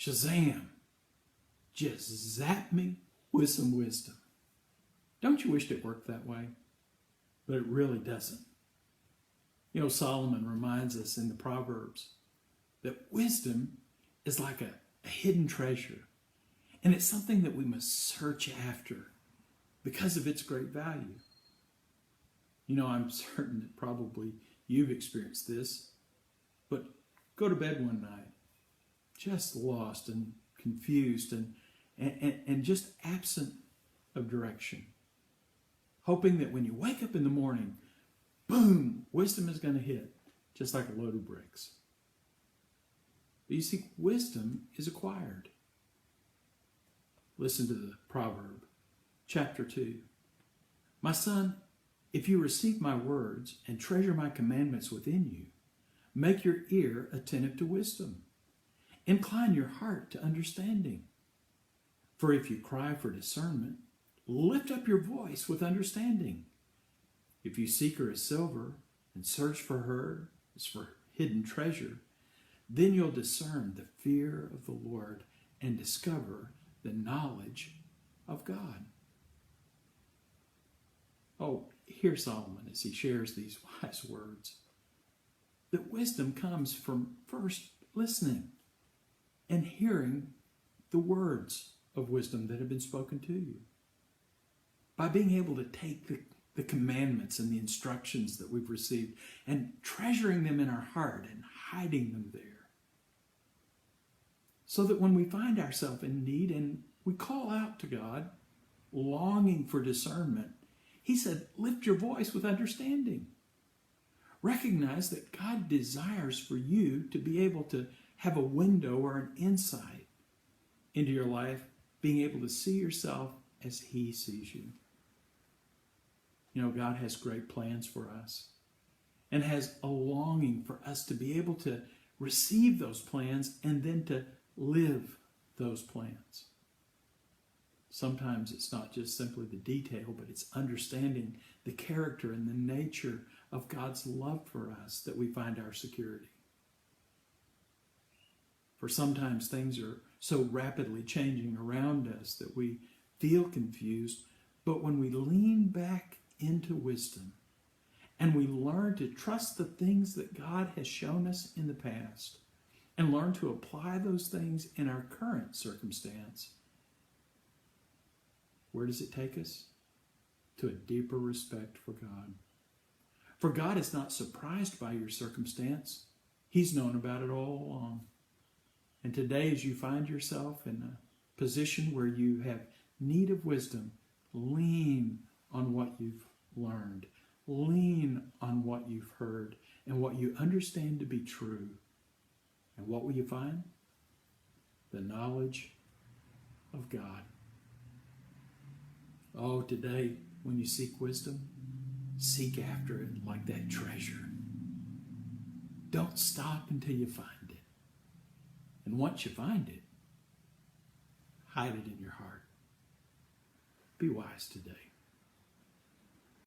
Shazam! Just zap me with some wisdom. Don't you wish it worked that way? But it really doesn't. You know, Solomon reminds us in the Proverbs that wisdom is like a hidden treasure. And it's something that we must search after because of its great value. You know, I'm certain that probably you've experienced this, but go to bed one night just lost and confused and just absent of direction, hoping that when you wake up in the morning, boom, wisdom is going to hit, just like a load of bricks. But you see, wisdom is acquired. Listen to the proverb, chapter 2. My son, if you receive my words and treasure my commandments within you, make your ear attentive to wisdom. Incline your heart to understanding. For if you cry for discernment, lift up your voice with understanding. If you seek her as silver and search for her as for hidden treasure, then you'll discern the fear of the Lord and discover the knowledge of God. Oh, hear Solomon as he shares these wise words. That wisdom comes from first listening and hearing the words of wisdom that have been spoken to you. By being able to take the commandments and the instructions that we've received and treasuring them in our heart and hiding them there. So that when we find ourselves in need and we call out to God, longing for discernment, he said, lift your voice with understanding. Recognize that God desires for you to be able to have a window or an insight into your life, being able to see yourself as he sees you. You know, God has great plans for us and has a longing for us to be able to receive those plans and then to live those plans. Sometimes it's not just simply the detail, but it's understanding the character and the nature of God's love for us that we find our security. For sometimes things are so rapidly changing around us that we feel confused, but when we lean back into wisdom and we learn to trust the things that God has shown us in the past and learn to apply those things in our current circumstance, where does it take us? To a deeper respect for God. For God is not surprised by your circumstance. He's known about it all along. And today, as you find yourself in a position where you have need of wisdom, lean on what you've learned. Lean on what you've heard and what you understand to be true. And what will you find? The knowledge of God. Oh, today, when you seek wisdom, seek after it like that treasure. Don't stop until you find it. And once you find it, hide it in your heart. Be wise today.